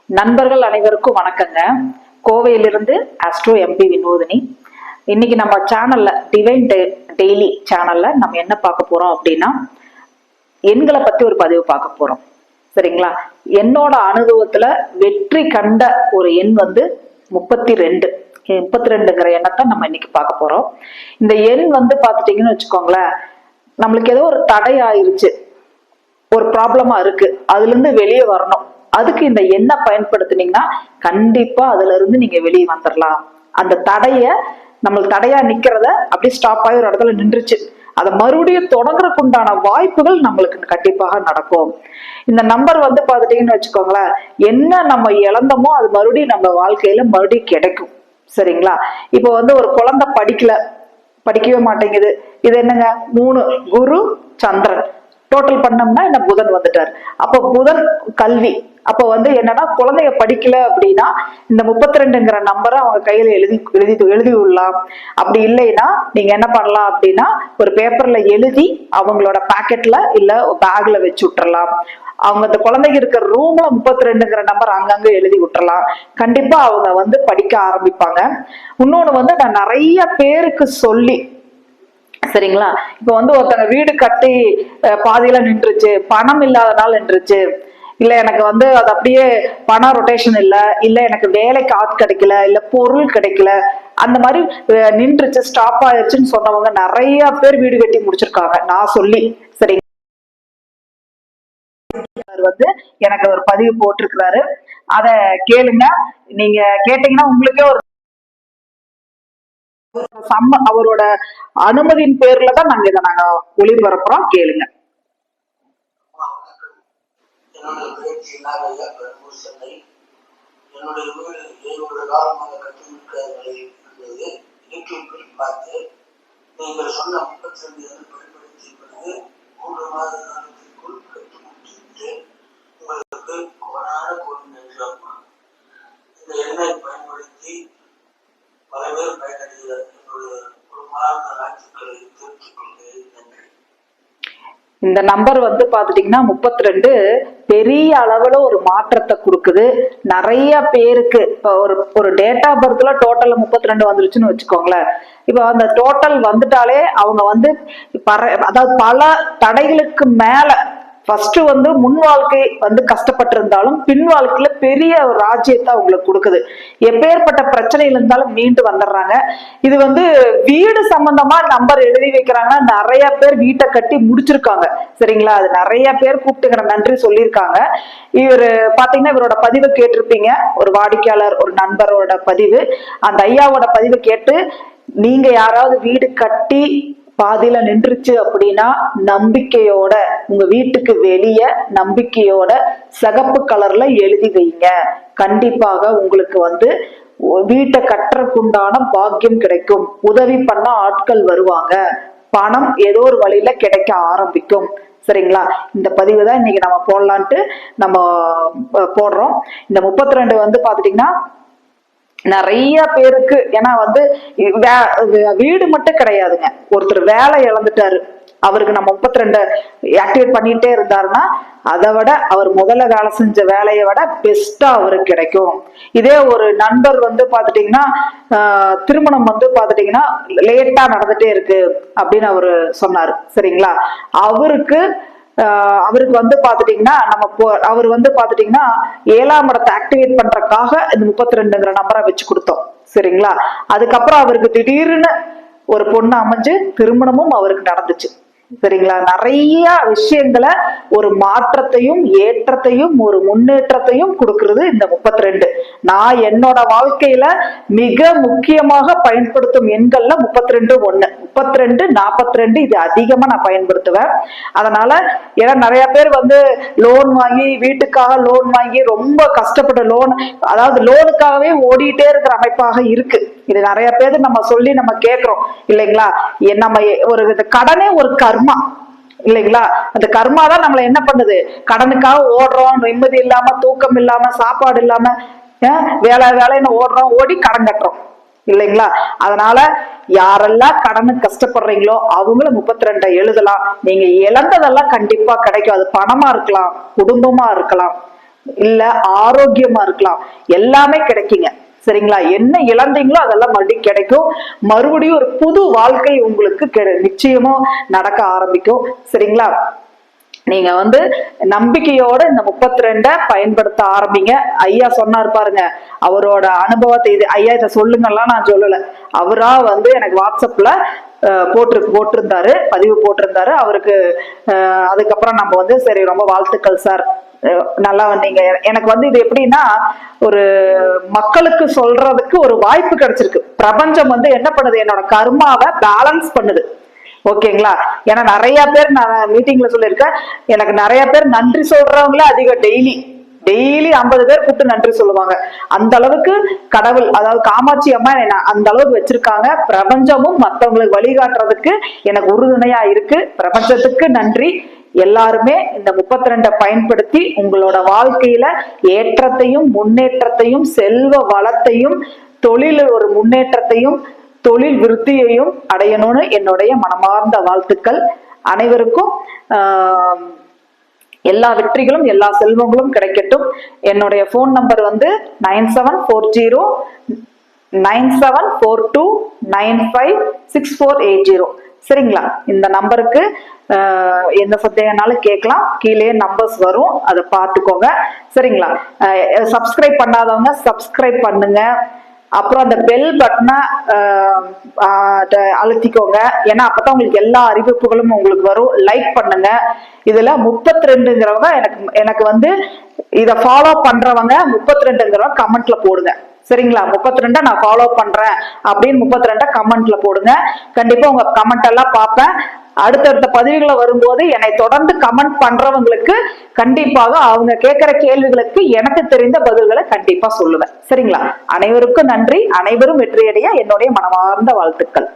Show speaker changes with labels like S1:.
S1: நண்பர்கள் அனைவருக்கும் வணக்கங்க. கோவையிலிருந்து ஆஸ்ட்ரோ எம்பி வினோதினி. இன்னைக்கு நம்ம சேனல்ல டிவைன் டெய்லி சேனல்ல நம்ம என்ன பார்க்க போறோம் அப்படின்னா, எண்களை பத்தி ஒரு பதிவு பார்க்க போறோம். சரிங்களா? என்னோட அனுபவத்துல வெற்றி கண்ட ஒரு எண் வந்து 32. 32ங்கிற எண்ணத்தை நம்ம இன்னைக்கு பார்க்க போறோம். இந்த எண் வந்து பாத்துட்டீங்கன்னு வச்சுக்கோங்களேன், நம்மளுக்கு ஏதோ ஒரு தடை ஆயிருச்சு, ஒரு ப்ராப்ளமா இருக்கு, அதுல இருந்து வெளியே வரணும். அதுக்கு இந்த எண்ணை பயன்படுத்தினீங்கன்னா கண்டிப்பா அதுல இருந்து நீங்க வெளியே வந்துடலாம். அந்த தடைய, நம்மளுக்கு தடையா நிக்கிறத அப்படியே ஸ்டாப் ஆகி ஒரு இடத்துல நின்றுச்சு, அதை மறுபடியும் தொடங்குறதுக்கு உண்டான வாய்ப்புகள் நம்மளுக்கு கண்டிப்பாக நடக்கும். இந்த நம்பர் வந்து பாத்துட்டீங்கன்னு வச்சுக்கோங்களேன், என்ன நம்ம இழந்தோமோ அது மறுபடியும் நம்ம வாழ்க்கையில மறுபடியும் கிடைக்கும். சரிங்களா? இப்போ வந்து ஒரு குழந்தை படிக்கவே மாட்டேங்குது, இது என்னங்க 3 குரு சந்திரன் டோட்டல் பண்ணோம்னா என்ன புதன் வந்துட்டார். அப்போ புதன் கல்வி, அப்ப வந்து என்னன்னா குழந்தைய படிக்கல அப்படின்னா இந்த 32ங்கிற நம்பரை அவங்க கையில எழுதி விடலாம். அப்படி இல்லைன்னா நீங்க என்ன பண்ணலாம் அப்படின்னா, ஒரு பேப்பர்ல எழுதி அவங்களோட பாக்கெட்ல இல்ல பேக்ல வச்சு விட்டுறலாம். அவங்க அந்த குழந்தைங்க இருக்கிற ரூம்ல 32ங்கிற நம்பர் அங்கங்க எழுதி விட்டுறலாம். கண்டிப்பா அவங்க வந்து படிக்க ஆரம்பிப்பாங்க. இன்னொன்னு வந்து நான் நிறைய பேருக்கு சொல்லி, சரிங்களா, இப்ப வந்து ஒருத்தங்க வீடு கட்டி பாதியில நின்றுச்சு, பணம் இல்லாதனால நின்றுச்சு, இல்ல எனக்கு வந்து அது அப்படியே பண ரொட்டேஷன் இல்ல எனக்கு வேலைக்கு ஆட் கிடைக்கல, இல்ல பொருள் கிடைக்கல, அந்த மாதிரி நின்றுச்சு, ஸ்டாப் ஆயிடுச்சுன்னு சொன்னவங்க நிறைய பேர் வீடு கட்டி முடிச்சிருக்காங்க நான் சொல்லி. சரிங்க, வந்து எனக்கு ஒரு பதிவு போட்டிருக்கிறாரு, அத கேளுங்க. நீங்க கேட்டீங்கன்னா உங்களுக்கே ஒரு அவரோட அனுமதியின் பேர்ல தான் நாங்க ஒளிபரப்புறோம், கேளுங்க.
S2: என்னுடைய பேச்சு இல்லாத பெரும்பூர் சென்னை. என்னுடைய வீடு 7 காலமாக கட்டியிருக்கிற நிலையில் இருந்தது. யூடியூப்பில் பார்த்து நீங்கள் சொன்ன 32 என்று பயன்படுத்திய பிறகு 3 மாத காலத்திற்குள் கட்டி முடித்துவிட்டு உங்களுக்கு கோடான கோடி நன்றி. இந்த எண்ணை பயன்படுத்தி பல பேர் பயனடைகிற என்னுடைய குடும்பமான வாழ்த்துக்களை தெரிவித்துக் கொள்கிறேன். நன்றி.
S1: இந்த நம்பர் வந்து பாத்துட்டீங்கன்னா 32 பெரிய அளவுல ஒரு மாற்றத்தை கொடுக்குது நிறைய பேருக்கு. இப்ப ஒரு டேட் ஆஃப் பர்த்ல டோட்டல் 32 வந்துருச்சுன்னு வச்சுக்கோங்களேன். இப்ப அந்த டோட்டல் வந்துட்டாலே அவங்க வந்து அதாவது பல தடைகளுக்கு மேல ஃபர்ஸ்ட் வந்து முன் வாழ்க்கை வந்து கஷ்டப்பட்டு இருந்தாலும் பின் வாழ்க்கையில பெரிய ஒரு ராஜ்யத்தை அவங்களுக்கு கொடுக்குது. எப்பேற்பட்ட பிரச்சனையில இருந்தாலும் மீண்டு வந்துடுறாங்க. இது வந்து வீடு சம்பந்தமா நம்பர் எழுதி வைக்கிறாங்கன்னா நிறைய பேர் வீட்டை கட்டி முடிச்சிருக்காங்க. சரிங்களா? அது நிறைய பேர் கூப்பிட்டுக்கிற நன்றி சொல்லியிருக்காங்க. இவரு பாத்தீங்கன்னா இவரோட பதிவை கேட்டிருப்பீங்க, ஒரு வாடிக்கையாளர் ஒரு நண்பரோட பதிவு. அந்த ஐயாவோட பதிவை கேட்டு நீங்க யாராவது வீடு கட்டி பாதியில நின்றுச்சு அப்படின்னா நம்பிக்கையோட உங்க வீட்டுக்கு வெளியே நம்பிக்கையோட சிகப்பு கலர்ல எழுதி வைங்க. கண்டிப்பாக உங்களுக்கு வந்து வீட்டை கட்டுறதுக்குண்டான பாக்கியம் கிடைக்கும். உதவி பண்ண ஆட்கள் வருவாங்க, பணம் ஏதோ ஒரு வழியில கிடைக்க ஆரம்பிக்கும். சரிங்களா? இந்த பதிவு தான் இன்னைக்கு நம்ம போடலான்ட்டு நம்ம போடுறோம். இந்த 32 வந்து பாத்துட்டீங்கன்னா நிறைய பேருக்கு, ஏன்னா வந்து வீடு மட்டும் கிடையாதுங்க, ஒருத்தர் வேலை இழந்துட்டாரு, அவருக்கு நம்ம 32 ஆக்டிவேட் பண்ணிட்டே இருந்தாருன்னா அதை விட அவர் முதல்ல வேலை செஞ்ச வேலையை விட பெஸ்டா அவருக்கு கிடைக்கும். இதே ஒரு நண்பர் வந்து பாத்துட்டீங்கன்னா திருமணம் வந்து பாத்துட்டீங்கன்னா லேட்டா நடந்துட்டே இருக்கு அப்படின்னு அவரு சொன்னாரு. சரிங்களா? அவருக்கு வந்து பாத்துட்டீங்கன்னா அவர் வந்து பாத்துட்டீங்கன்னா 7ஆம் இடத்தை ஆக்டிவேட் பண்றதுக்காக இந்த 32ங்கிற நம்பரை வச்சு கொடுத்தோம். சரிங்களா? அதுக்கப்புறம் அவருக்கு திடீர்னு ஒரு பொண்ணு அமைஞ்சு திருமணமும் அவருக்கு நடந்துச்சு. சரிங்களா? நிறைய விஷயங்களை, ஒரு மாற்றத்தையும் ஏற்றத்தையும் ஒரு முன்னேற்றத்தையும் கொடுக்கிறது இந்த 32. நான் என்னோட வாழ்க்கையில மிக முக்கியமாக பயன்படுத்தும் எண்கள்ல 32 ஒண்ணு. 32 42 இது அதிகமா நான் பயன்படுத்துவேன். அதனால ஏன்னா நிறைய பேர் வந்து லோன் வாங்கி, வீட்டுக்காக லோன் வாங்கி ரொம்ப கஷ்டப்பட்ட லோன், அதாவது லோனுக்காகவே ஓடிட்டே இருக்கிற அமைப்பாக இருக்கு. இது நிறைய பேர் நம்ம சொல்லி நம்ம கேட்கிறோம் இல்லைங்களா? நம்ம ஒரு கடனே ஒரு கர்மா இல்லைங்களா? அந்த கர்மா தான் நம்மள என்ன பண்ணுது, கடனுக்காக ஓடுறோம், நிம்மதி இல்லாம, தூக்கம் இல்லாம, சாப்பாடு இல்லாம, வேலைன்னு ஓடுறோம், ஓடி கடன் கட்டுறோம் இல்லைங்களா? அதனால யாரெல்லாம் கடனுக்கு கஷ்டப்படுறீங்களோ அவங்களும் 32 எழுதலாம். நீங்க இழந்ததெல்லாம் கண்டிப்பா கிடைக்கும். அது பணமா இருக்கலாம், குடும்பமா இருக்கலாம், இல்ல ஆரோக்கியமா இருக்கலாம், எல்லாமே கிடைக்குங்க. சரிங்களா? என்ன இழந்தீங்களோ அதெல்லாம் மறுபடியும் கிடைக்கும். மறுபடியும் ஒரு புது வாழ்க்கை உங்களுக்கு நிச்சயமா நடக்க ஆரம்பிக்கும். சரிங்களா? நீங்க நம்பிக்கையோட இந்த 32 பயன்படுத்த ஆரம்பிங்க. ஐயா சொன்னார் பாருங்க, அவரோட அனுபவத்தை. இது ஐயா இதை சொல்லுங்கலாம் நான் சொல்லல, அவரா எனக்கு வாட்ஸ்அப்ல போட்டிருந்தாரு, பதிவு போட்டிருந்தாரு. அவருக்கு அதுக்கப்புறம் நம்ம சரி ரொம்ப வாழ்த்துக்கள் சார், நல்லா நீங்க எனக்கு இது எப்படின்னா ஒரு மக்களுக்கு சொல்றதுக்கு ஒரு வாய்ப்பு கிடைச்சிருக்கு. பிரபஞ்சம் என்ன பண்ணுது, என்னோட கர்மாவை பேலன்ஸ் பண்ணுது. ஓகேங்களா? ஏன்னா நிறைய பேர் நான் மீட்டிங்ல சொல்லியிருக்கேன், எனக்கு நிறைய பேர் நன்றி சொல்றவங்களே அதிகம். டெய்லி 50 பேர் கூப்பிட்டு நன்றி சொல்லுவாங்க. அந்த அளவுக்கு கடவுள், அதாவது காமாட்சி அம்மா அந்த அளவுக்கு வச்சிருக்காங்க. பிரபஞ்சமும் மற்றவங்களுக்கு வழிகாட்டுறதுக்கு எனக்கு உறுதுணையா இருக்கு. பிரபஞ்சத்துக்கு நன்றி. எல்லாருமே இந்த 32 பயன்படுத்தி உங்களோட வாழ்க்கையில ஏற்றத்தையும் முன்னேற்றத்தையும் செல்வ வளத்தையும் தொழில் ஒரு முன்னேற்றத்தையும் தொழில் விருத்தியையும் அடையணும்னு என்னுடைய மனமார்ந்த வாழ்த்துக்கள். அனைவருக்கும் எல்லா வெற்றிகளும் எல்லா செல்வங்களும் கிடைக்கட்டும். என்னுடைய போன் நம்பர் 9742956480. சரிங்களா? இந்த நம்பருக்கு எந்த சந்தேகம்னாலும் கேட்கலாம். கீழே நம்பர்ஸ் வரும், அதை பார்த்துக்கோங்க. சரிங்களா? சப்ஸ்கிரைப் பண்ணாதவங்க சப்ஸ்கிரைப் பண்ணுங்க. அப்புறம் அந்த பெல் பட்டனை அழுத்திக்கோங்க. ஏன்னா அப்பதான் உங்களுக்கு எல்லா அறிவிப்புகளும் உங்களுக்கு வரும். லைக் பண்ணுங்க. இதுல 32ங்கிறவங்க எனக்கு இதை ஃபாலோ பண்றவங்க 32ங்கிறவங்க கமெண்ட்ல போடுங்க. சரிங்களா? 32 நான் ஃபாலோ பண்றேன் அப்படின்னு 32 கமெண்ட்ல போடுங்க. கண்டிப்பா உங்க கமெண்ட் எல்லாம் பார்ப்பேன். அடுத்தடுத்த பதிவுகளை வரும்போது என்னை தொடர்ந்து கமெண்ட் பண்றவங்களுக்கு கண்டிப்பாக அவங்க கேட்கிற கேள்விகளுக்கு எனக்கு தெரிந்த பதில்களை கண்டிப்பா சொல்லுவேன். சரிங்களா? அனைவருக்கும் நன்றி. அனைவரும் வெற்றியடைய என்னுடைய மனமார்ந்த வாழ்த்துக்கள்.